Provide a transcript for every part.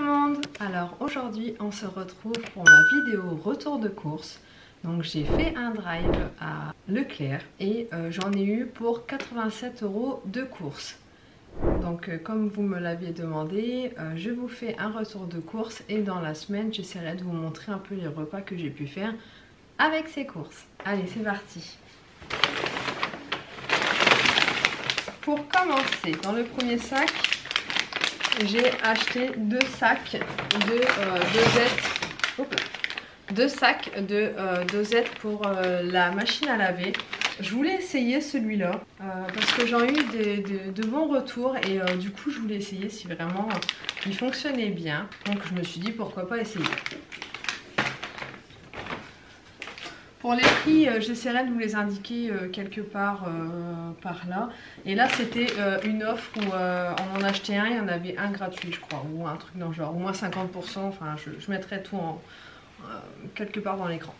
le monde. Alors aujourd'hui on se retrouve pour ma vidéo retour de course. Donc j'ai fait un drive à Leclerc et j'en ai eu pour 87 € de course. Donc comme vous me l'aviez demandé, je vous fais un retour de course et dans la semaine j'essaierai de vous montrer un peu les repas que j'ai pu faire avec ces courses. Allez, c'est parti. Pour commencer, dans le premier sac, j'ai acheté deux sacs de dosettes pour la machine à laver. Je voulais essayer celui-là parce que j'en ai eu de bons retours et du coup je voulais essayer si vraiment il fonctionnait bien. Donc je me suis dit pourquoi pas essayer. Pour les prix, j'essaierai de vous les indiquer quelque part par là. Et là, c'était une offre où on en achetait un, il y en avait un gratuit, je crois, ou un truc dans le genre, au moins 50%. Enfin, je mettrai tout quelque part dans l'écran.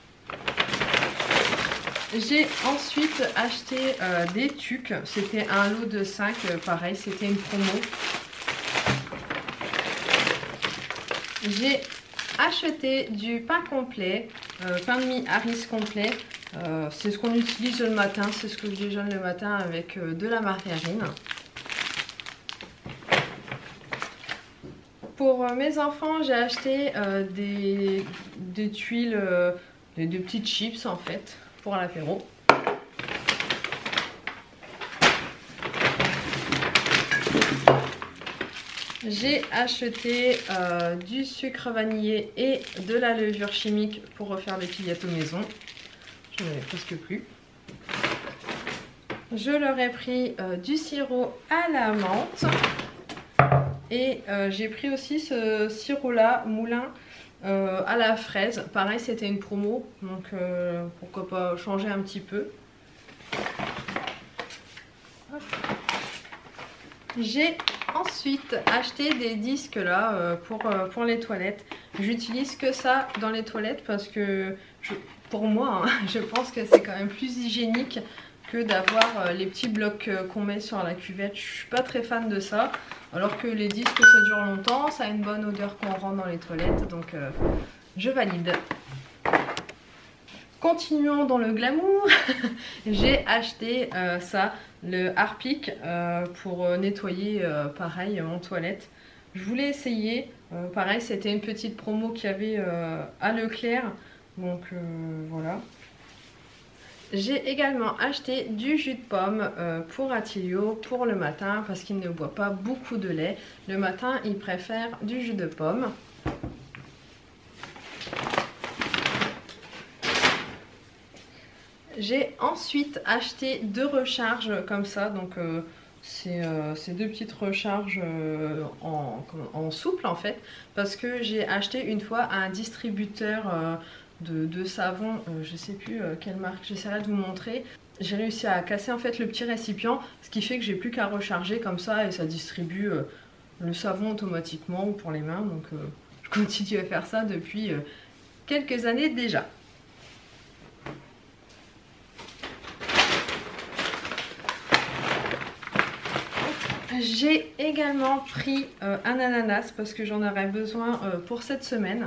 J'ai ensuite acheté des tucs. C'était un lot de 5, pareil, c'était une promo. J'ai acheté du pain complet, pain de mie Harris complet. C'est ce qu'on utilise le matin, c'est ce que je déjeune le matin avec de la margarine. Pour mes enfants, j'ai acheté des tuiles, des petites chips en fait, pour l'apéro. J'ai acheté du sucre vanillé et de la levure chimique pour refaire des petits gâteaux maison. J'en avais presque plus. Je leur ai pris du sirop à la menthe. Et j'ai pris aussi ce sirop là, moulin à la fraise. Pareil, c'était une promo, donc pourquoi pas changer un petit peu. J'ai ensuite acheté des disques là pour les toilettes. J'utilise que ça dans les toilettes parce que pour moi, hein, je pense que c'est quand même plus hygiénique que d'avoir les petits blocs qu'on met sur la cuvette. Je suis pas très fan de ça. Alors que les disques ça dure longtemps, ça a une bonne odeur quand on rentre dans les toilettes, donc je valide. Continuons dans le glamour. J'ai acheté ça, le Harpic pour nettoyer pareil mon toilette. Je voulais essayer, pareil c'était une petite promo qu'il y avait à Leclerc, donc voilà. J'ai également acheté du jus de pomme pour Attilio pour le matin parce qu'il ne boit pas beaucoup de lait. Le matin il préfère du jus de pomme. J'ai ensuite acheté deux recharges comme ça, donc c'est deux petites recharges en souple en fait, parce que j'ai acheté une fois un distributeur de savon, je sais plus quelle marque, j'essaierai de vous montrer. J'ai réussi à casser en fait le petit récipient, ce qui fait que j'ai plus qu'à recharger comme ça et ça distribue le savon automatiquement ou pour les mains, donc je continue à faire ça depuis quelques années déjà. J'ai également pris un ananas parce que j'en aurais besoin pour cette semaine.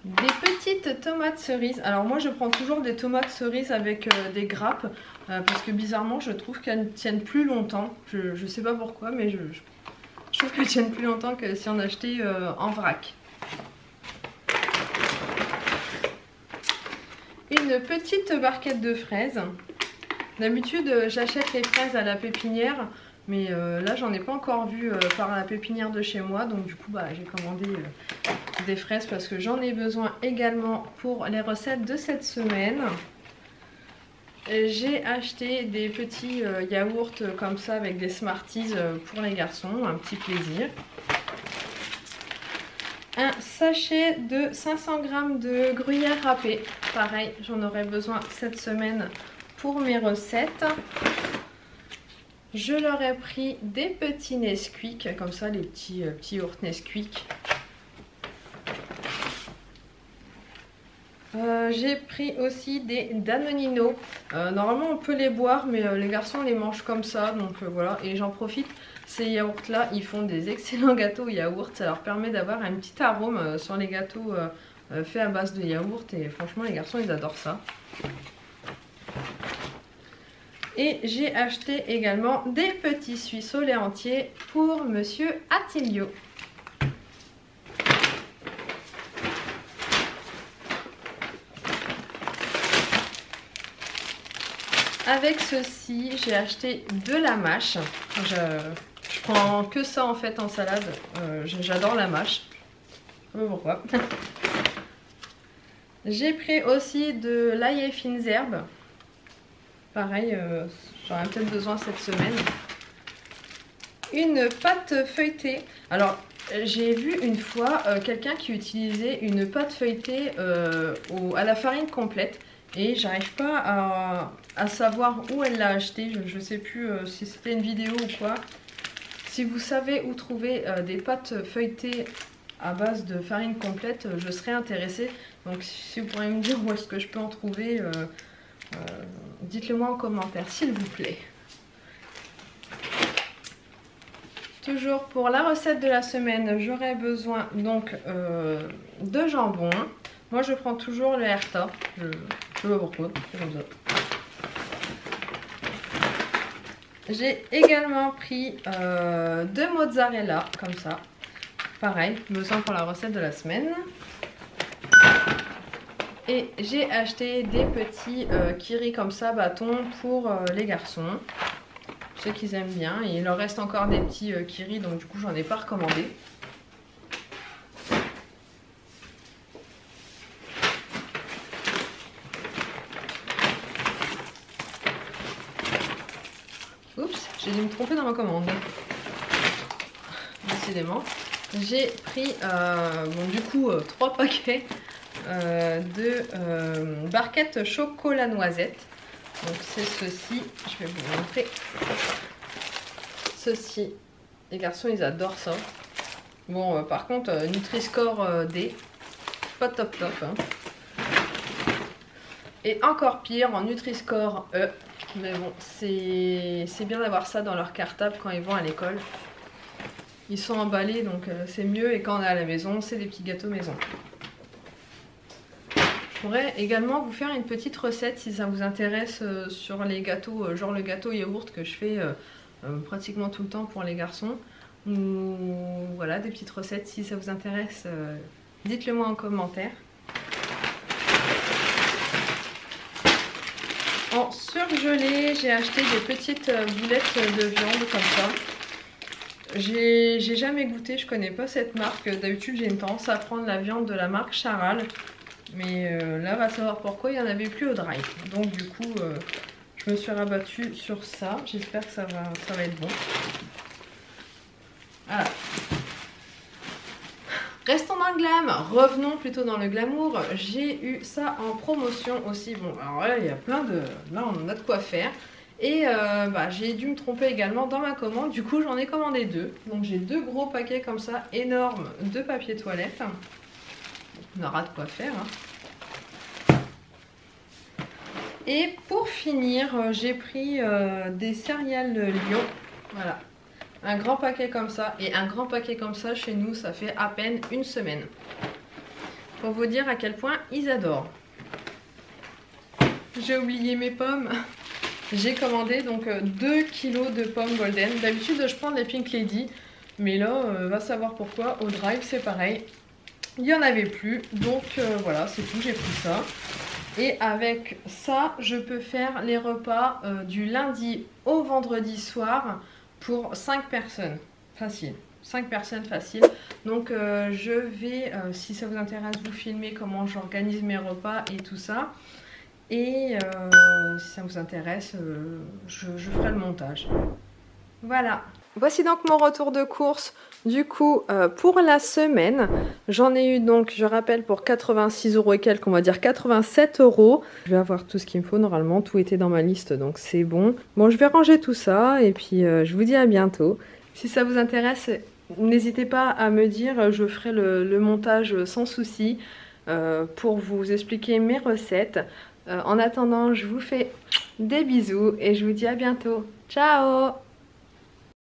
Des petites tomates cerises. Alors moi je prends toujours des tomates cerises avec des grappes parce que bizarrement je trouve qu'elles tiennent plus longtemps. Je sais pas pourquoi mais je trouve qu'elles tiennent plus longtemps que si on achetait en vrac. Une petite barquette de fraises. D'habitude j'achète les fraises à la pépinière, mais là j'en ai pas encore vu par la pépinière de chez moi, donc du coup j'ai commandé des fraises parce que j'en ai besoin également pour les recettes de cette semaine. J'ai acheté des petits yaourts comme ça avec des Smarties pour les garçons, un petit plaisir. Un sachet de 500 g de gruyère râpée, pareil j'en aurai besoin cette semaine pour mes recettes. Je leur ai pris des petits Nesquik, comme ça les petits yaourts Nesquik. J'ai pris aussi des Danonino. Normalement on peut les boire mais les garçons les mangent comme ça, donc voilà. Et j'en profite, ces yaourts là ils font des excellents gâteaux yaourt. Ça leur permet d'avoir un petit arôme sur les gâteaux faits à base de yaourt. Et franchement les garçons ils adorent ça. Et j'ai acheté également des petits suisses au lait entier pour Monsieur Attilio. Avec ceci, j'ai acheté de la mâche. Je prends que ça en fait en salade. J'adore la mâche. Je sais pas pourquoi. J'ai pris aussi de l'ail et fines herbes. Pareil, j'en ai peut-être besoin cette semaine. Une pâte feuilletée. Alors, j'ai vu une fois quelqu'un qui utilisait une pâte feuilletée à la farine complète. Et j'arrive pas à savoir où elle l'a acheté. Je sais plus si c'était une vidéo ou quoi. Si vous savez où trouver des pâtes feuilletées à base de farine complète, je serais intéressée. Donc si vous pourrez me dire où est-ce que je peux en trouver, dites-le moi en commentaire s'il vous plaît. Toujours pour la recette de la semaine, j'aurai besoin donc de jambon. Moi je prends toujours le Herta. Je sais pas pourquoi, c'est comme ça. J'ai également pris de mozzarella, comme ça. Pareil, besoin pour la recette de la semaine. Et j'ai acheté des petits kiri comme ça, bâtons, pour les garçons. Je sais qu'ils aiment bien. Et il leur reste encore des petits kiri, donc du coup j'en ai pas recommandé. Oups, j'ai dû me tromper dans ma commande. Décidément. J'ai pris bon, du coup 3 paquets de barquettes chocolat noisette. Donc c'est ceci, je vais vous montrer. Ceci, les garçons ils adorent ça. Bon par contre Nutri-Score D, pas top top. Hein. Et encore pire en Nutri-Score E. Mais bon, c'est bien d'avoir ça dans leur cartable quand ils vont à l'école. Ils sont emballés donc c'est mieux, et quand on est à la maison, c'est des petits gâteaux maison. Je pourrais également vous faire une petite recette si ça vous intéresse sur les gâteaux, genre le gâteau yaourt que je fais pratiquement tout le temps pour les garçons. Ou voilà, des petites recettes si ça vous intéresse, dites-le moi en commentaire. En surgelé, j'ai acheté des petites boulettes de viande comme ça. J'ai jamais goûté, je connais pas cette marque. D'habitude j'ai une tendance à prendre la viande de la marque Charal. Mais là, va savoir pourquoi, il n'y en avait plus au drive. Donc du coup, je me suis rabattue sur ça. J'espère que ça va être bon. Voilà. Restons dans le glam, revenons plutôt dans le glamour. J'ai eu ça en promotion aussi. Bon, alors là, il y a plein de... Là, on a de quoi faire. Et j'ai dû me tromper également dans ma commande. Du coup, j'en ai commandé 2. Donc, j'ai 2 gros paquets comme ça, énormes, de papier toilette. On aura de quoi faire. Hein. Et pour finir, j'ai pris des céréales Lion. Voilà. Un grand paquet comme ça, et un grand paquet comme ça chez nous ça fait à peine une semaine. Pour vous dire à quel point ils adorent. J'ai oublié mes pommes. J'ai commandé donc 2 kilos de pommes golden. D'habitude je prends des Pink Lady, mais là va savoir pourquoi, au drive c'est pareil. Il n'y en avait plus, donc voilà c'est tout, j'ai pris ça. Et avec ça je peux faire les repas du lundi au vendredi soir. Pour 5 personnes, facile, 5 personnes facile. Donc je vais, si ça vous intéresse, vous filmer comment j'organise mes repas et tout ça. Et si ça vous intéresse, je ferai le montage. Voilà. Voici donc mon retour de course. Du coup, pour la semaine, j'en ai eu donc, je rappelle, pour 86 € et quelques, on va dire 87 €. Je vais avoir tout ce qu'il me faut normalement, tout était dans ma liste, donc c'est bon. Bon, je vais ranger tout ça et puis je vous dis à bientôt. Si ça vous intéresse, n'hésitez pas à me dire, je ferai le montage sans souci. pour vous expliquer mes recettes. En attendant, je vous fais des bisous et je vous dis à bientôt. Ciao!